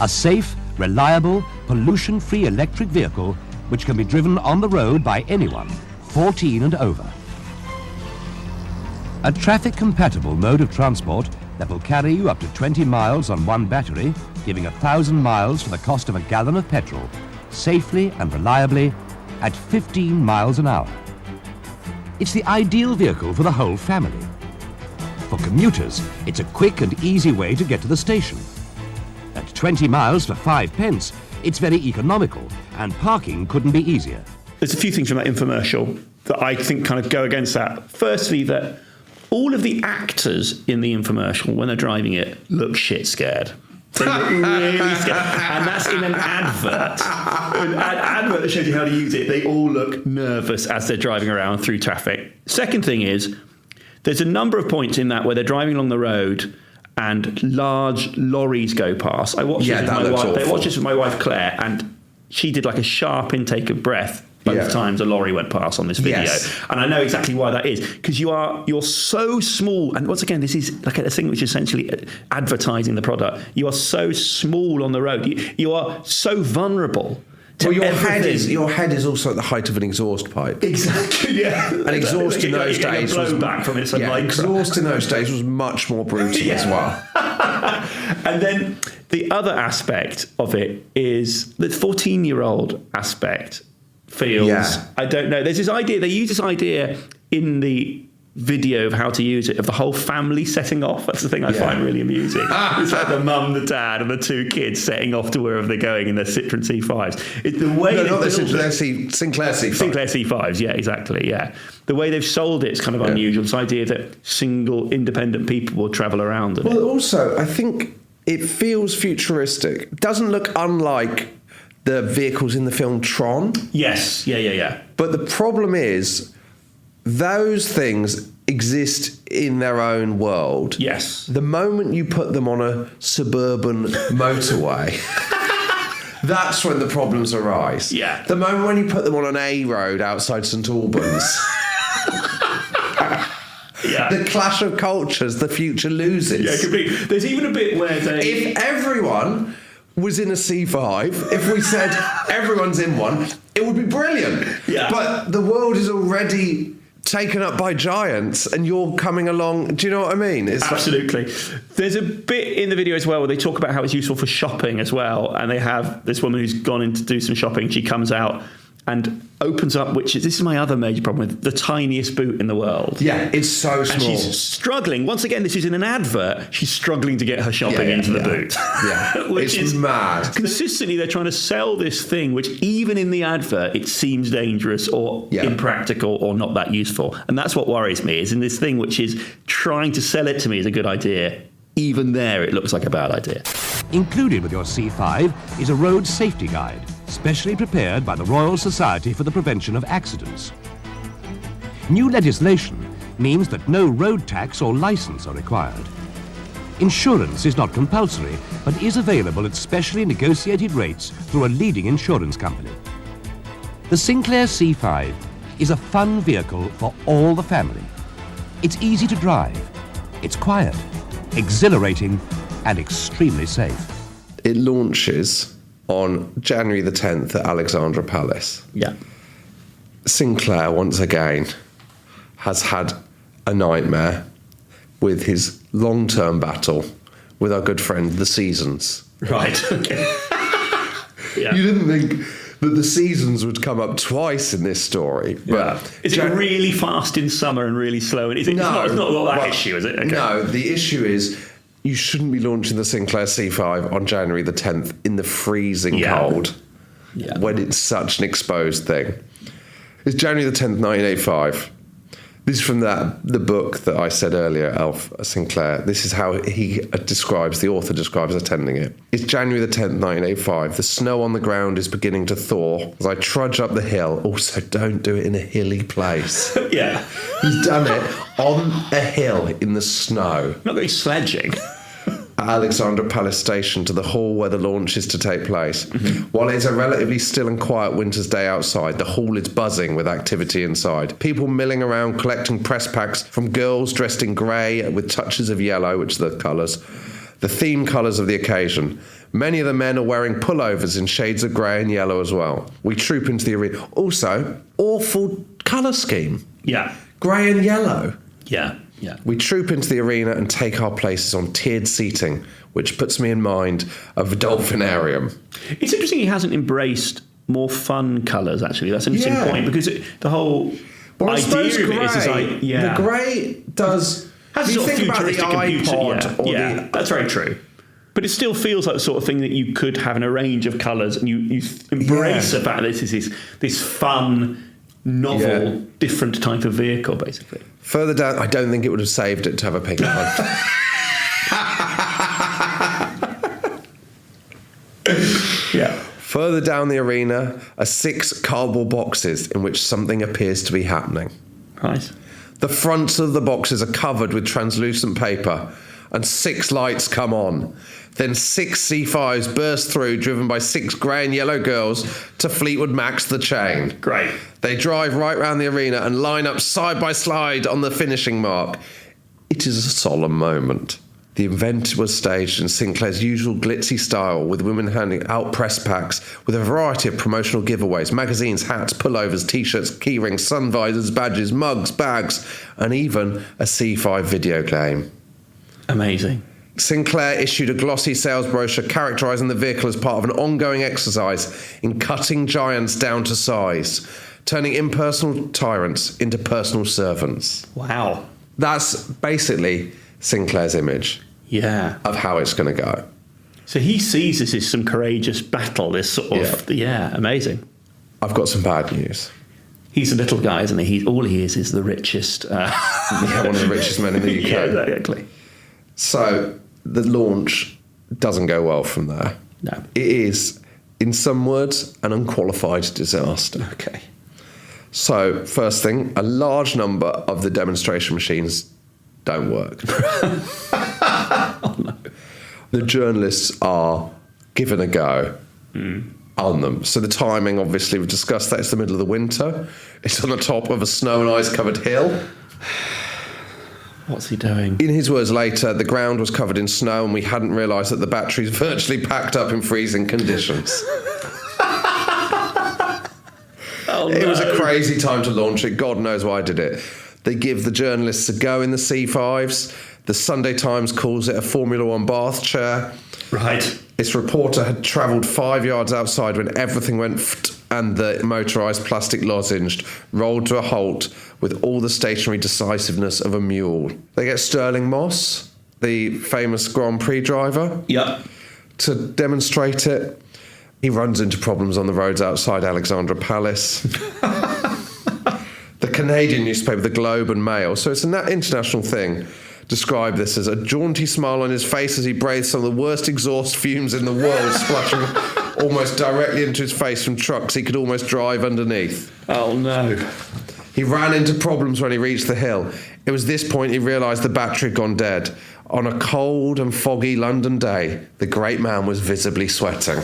A safe, reliable, pollution-free electric vehicle which can be driven on the road by anyone, 14 and over. A traffic-compatible mode of transport that will carry you up to 20 miles on one battery, giving 1,000 miles for the cost of a gallon of petrol, safely and reliably at 15 miles an hour. It's the ideal vehicle for the whole family. For commuters, it's a quick and easy way to get to the station. At 20 miles for 5 pence, it's very economical, and parking couldn't be easier. There's a few things from that infomercial that I think kind of go against that. Firstly, that all of the actors in the infomercial, when they're driving it, look shit scared. They look really scared. And that's in an advert. An advert that shows you how to use it. They all look nervous as they're driving around through traffic. Second thing is, there's a number of points in that where they're driving along the road and large lorries go past. I watched this with my wife Claire, and she did like a sharp intake of breath both times a lorry went past on this video. Yes. And I know exactly why that is, because you're so small, and once again, this is like a thing which is essentially advertising the product. You are so small on the road. You are so vulnerable. Your head is also at the height of an exhaust pipe. Exactly, yeah. And exhaust in those days was back from it. Exhaust in those days was much more brutal as well. And then the other aspect of it is the 14-year-old aspect feels. I don't know. There's this idea. They use this idea in the video of how to use it, of the whole family setting off. That's the thing I find really amusing. It's like the mum, the dad, and the two kids setting off to wherever they're going in their Citroen C5s. It's the way Sinclair C5s. Sinclair C5s, yeah, exactly, yeah. The way they've sold it's kind of unusual. This idea that single, independent people will travel around. Also, I think it feels futuristic. It doesn't look unlike the vehicles in the film Tron. Yes, yeah. But the problem is, those things exist in their own world. Yes. The moment you put them on a suburban motorway, that's when the problems arise. Yeah. The moment when you put them on an A road outside St Albans. The clash of cultures, the future loses. Yeah, completely. There's even a bit where if everyone was in a C5, if we said everyone's in one, it would be brilliant. Yeah. But the world is already taken up by giants, and you're coming along. Do you know what I mean? Absolutely. There's a bit in the video as well where they talk about how it's useful for shopping as well, and they have this woman who's gone in to do some shopping. She comes out and opens up, this is my other major problem with the tiniest boot in the world. Yeah, it's so small. And she's struggling. Once again, this is in an advert. She's struggling to get her shopping into the boot. Yeah, which it's is mad. Consistently, they're trying to sell this thing, which even in the advert, it seems dangerous or impractical or not that useful. And that's what worries me, is in this thing which is trying to sell it to me as a good idea, even there it looks like a bad idea. Included with your C5 is a road safety guide, specially prepared by the Royal Society for the Prevention of Accidents. New legislation means that no road tax or license are required. Insurance is not compulsory, but is available at specially negotiated rates through a leading insurance company. The Sinclair C5 is a fun vehicle for all the family. It's easy to drive, it's quiet, exhilarating, and extremely safe. It launches on January the 10th at Alexandra Palace. Yeah. Sinclair, once again, has had a nightmare with his long-term battle with our good friend, the Seasons. Right, okay. Yeah. You didn't think that the Seasons would come up twice in this story. But Is it really fast in summer and really slow? It's not that issue, is it? Okay. No, the issue is you shouldn't be launching the Sinclair C5 on January the 10th in the freezing cold when it's such an exposed thing. It's January the 10th, 1985. This is from the book that I said earlier, Alf Sinclair. This is how the author describes attending it. It's January the 10th, 1985. The snow on the ground is beginning to thaw as I trudge up the hill. Also, don't do it in a hilly place. Yeah. He's done it on a hill in the snow. Not going sledging. At Alexandra Palace Station to the hall where the launch is to take place. Mm-hmm. While it's a relatively still and quiet winter's day outside, the hall is buzzing with activity inside. People milling around collecting press packs from girls dressed in grey with touches of yellow, which are the colours, the theme colours of the occasion. Many of the men are wearing pullovers in shades of grey and yellow as well. We troop into the arena. Also, awful colour scheme. Yeah. Grey and yellow. Yeah. Yeah. We troop into the arena and take our places on tiered seating, which puts me in mind of a dolphinarium. It's interesting he hasn't embraced more fun colours, actually. That's an interesting point, because the whole idea of it is like... The grey does... Has you sort of think about the futuristic iPod that's very true. But it still feels like the sort of thing that you could have in a range of colours, and you embrace the fact that this is this fun, novel, different type of vehicle, basically. Further down, I don't think it would have saved it to have a pink one. Yeah. Further down the arena are 6 cardboard boxes in which something appears to be happening. Right. The fronts of the boxes are covered with translucent paper, and 6 lights come on. Then 6 C5s burst through, driven by 6 grey and yellow girls, to Fleetwood Mac's The Chain. Great. They drive right round the arena and line up side by side on the finishing mark. It is a solemn moment. The event was staged in Sinclair's usual glitzy style, with women handing out press packs with a variety of promotional giveaways: magazines, hats, pullovers, t-shirts, keyrings, sun visors, badges, mugs, bags, and even a C5 video game. Amazing. Sinclair issued a glossy sales brochure characterising the vehicle as part of an ongoing exercise in cutting giants down to size, turning impersonal tyrants into personal servants. Wow. That's basically Sinclair's image of how it's going to go. So he sees this as some courageous battle, this sort of... Yeah, amazing. I've got some bad news. He's a little guy, isn't he? All he is the richest... one of the richest men in the UK. Yeah, exactly. So the launch doesn't go well from there. No. It is, in some words, an unqualified disaster. Okay. So, first thing, a large number of the demonstration machines don't work. Oh, no. The journalists are given a go on them. So the timing, obviously, we've discussed that. It's the middle of the winter. It's on the top of a snow and ice covered hill. What's he doing? In his words later, the ground was covered in snow and we hadn't realised that the batteries virtually packed up in freezing conditions. Oh, It no. was a crazy time to launch it. God knows why I did it. They give the journalists a go in the C5s. The Sunday Times calls it a Formula One bath chair. Right. Its reporter had travelled 5 yards outside when everything went and the motorised plastic lozenge rolled to a halt with all the stationary decisiveness of a mule. They get Sterling Moss, the famous Grand Prix driver, to demonstrate it. He runs into problems on the roads outside Alexandra Palace. The Canadian newspaper, The Globe and Mail, so it's an international thing, described this as a jaunty smile on his face as he breathed some of the worst exhaust fumes in the world, splashing almost directly into his face from trucks he could almost drive underneath. Oh, no. He ran into problems when he reached the hill. It was this point he realised the battery had gone dead. On a cold and foggy London day, the great man was visibly sweating.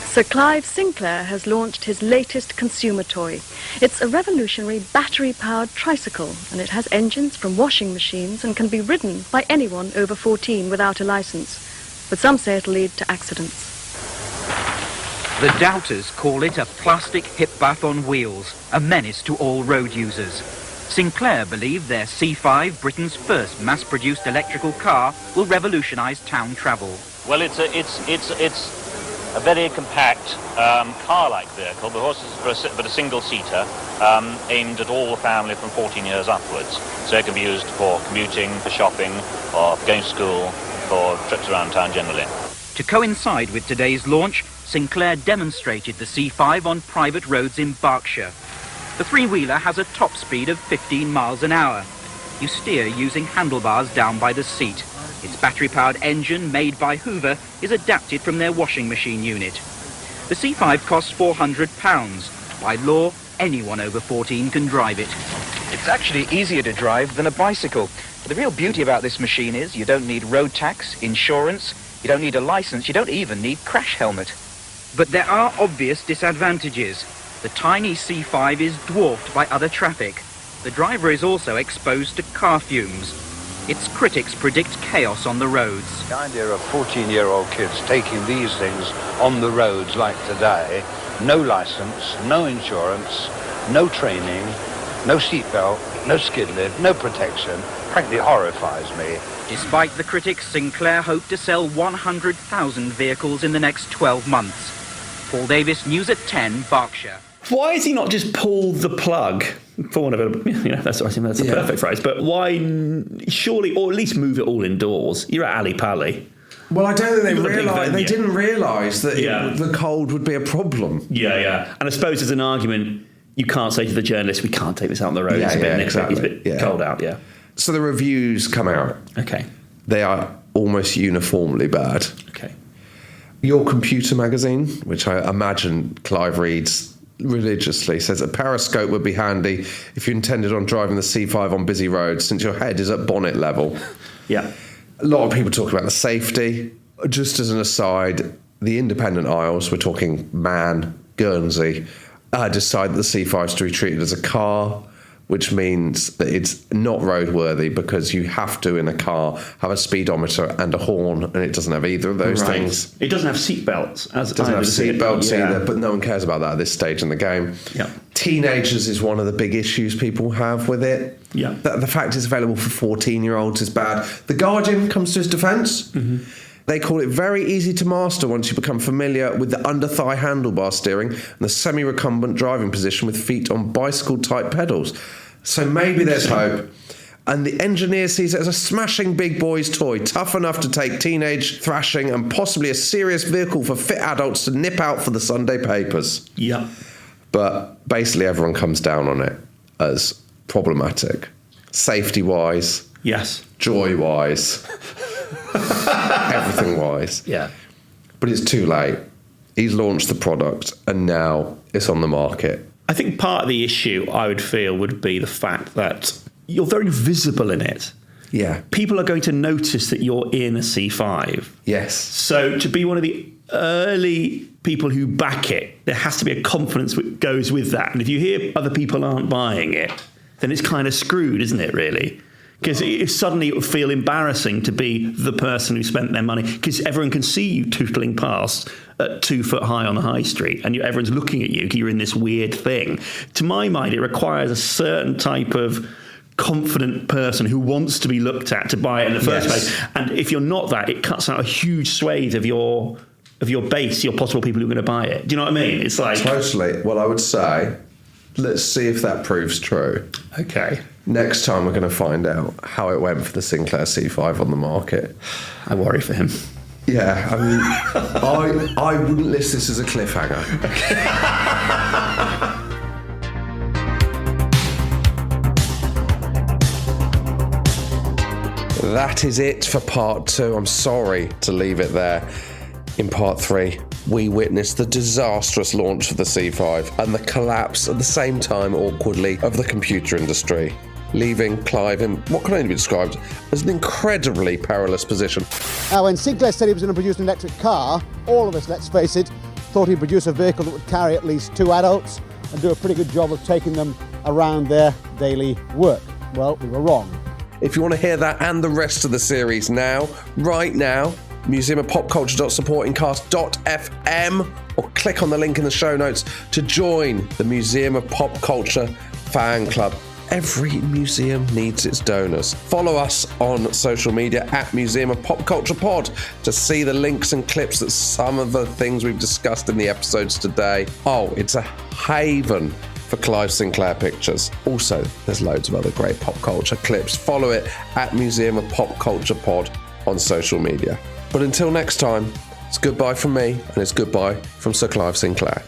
Sir Clive Sinclair has launched his latest consumer toy. It's a revolutionary battery-powered tricycle, and it has engines from washing machines and can be ridden by anyone over 14 without a license. But some say it'll lead to accidents. The doubters call it a plastic hip bath on wheels, a menace to all road users. Sinclair believe their C5, Britain's first mass-produced electrical car, will revolutionise town travel. Well, it's a very compact car-like vehicle, but a single-seater, aimed at all the family from 14 years upwards. So it can be used for commuting, for shopping, or for going to school, for trips around town generally. To coincide with today's launch, Sinclair demonstrated the C5 on private roads in Berkshire. The three-wheeler has a top speed of 15 miles an hour. You steer using handlebars down by the seat. Its battery-powered engine, made by Hoover, is adapted from their washing machine unit. The C5 costs £400. By law, anyone over 14 can drive it. It's actually easier to drive than a bicycle. The real beauty about this machine is you don't need road tax, insurance, you don't need a license, you don't even need crash helmet. But there are obvious disadvantages. The tiny C5 is dwarfed by other traffic. The driver is also exposed to car fumes. Its critics predict chaos on the roads. The idea of 14-year-old kids taking these things on the roads like today, no license, no insurance, no training, no seatbelt, no skid lid, no protection, frankly horrifies me. Despite the critics, Sinclair hope to sell 100,000 vehicles in the next 12 months. Paul Davis, News at 10, Berkshire. Why has he not just pulled the plug, for one of it? That's the perfect phrase. But why, surely, or at least move it all indoors? You're at Ali Pali. Well, I don't think they didn't realise that the cold would be a problem. Yeah. And I suppose there's an argument. You can't say to the journalist, we can't take this out on the road. It's a bit cold out. Yeah. So the reviews come out. Okay. They are almost uniformly bad. Okay. Your Computer magazine, which I imagine Clive reads religiously, says a periscope would be handy if you intended on driving the C5 on busy roads, since your head is at bonnet level. Yeah. A lot of people talk about the safety. Just as an aside, the independent aisles, we're talking Man, Guernsey, decide that the C5 is to be treated as a car, which means that it's not roadworthy because you have to, in a car, have a speedometer and a horn, and it doesn't have either of those things. It doesn't have seatbelts. It doesn't have seatbelts either, but no one cares about that at this stage in the game. Yeah. Teenagers is one of the big issues people have with it. Yeah. The fact it's available for 14-year-olds is bad. The Guardian comes to his defence. Mm-hmm. They call it very easy to master once you become familiar with the under-thigh handlebar steering and the semi-recumbent driving position with feet on bicycle-type pedals. So maybe there's hope. And the engineer sees it as a smashing big boy's toy, tough enough to take teenage thrashing and possibly a serious vehicle for fit adults to nip out for the Sunday papers. Yeah. But basically everyone comes down on it as problematic. Safety-wise. Yes. Joy-wise. Everything-wise. Yeah. But it's too late. He's launched the product and now it's on the market. I think part of the issue, I would feel, would be the fact that you're very visible in it. Yeah. People are going to notice that you're in a C5. Yes. So to be one of the early people who back it, there has to be a confidence that goes with that. And if you hear other people aren't buying it, then it's kind of screwed, isn't it, really? Because suddenly it would feel embarrassing to be the person who spent their money, because everyone can see you tootling past at 2 foot high on the high street, and everyone's looking at you because you're in this weird thing. To my mind, it requires a certain type of confident person who wants to be looked at to buy it in the first place. And if you're not that, it cuts out a huge swathe of your base, your possible people who are going to buy it. Do you know what I mean? It's like... Totally. Well, I would say, let's see if that proves true. Okay. Next time we're going to find out how it went for the Sinclair C5 on the market. I worry for him. Yeah, I mean, I wouldn't list this as a cliffhanger. That is it for part 2. I'm sorry to leave it there. In part 3, we witnessed the disastrous launch of the C5 and the collapse at the same time, awkwardly, of the computer industry, leaving Clive in what can only be described as an incredibly perilous position. Now, when Sinclair said he was going to produce an electric car, all of us, let's face it, thought he'd produce a vehicle that would carry at least 2 adults and do a pretty good job of taking them around their daily work. Well, we were wrong. If you want to hear that and the rest of the series now, right now, museumofpopculture.supportingcast.fm, or click on the link in the show notes to join the Museum of Pop Culture fan club. Every museum needs its donors. Follow us on social media at Museum of Pop Culture Pod to see the links and clips that some of the things we've discussed in the episodes today. Oh, it's a haven for Clive Sinclair pictures. Also, there's loads of other great pop culture clips. Follow it at Museum of Pop Culture Pod on social media. But until next time, it's goodbye from me and it's goodbye from Sir Clive Sinclair.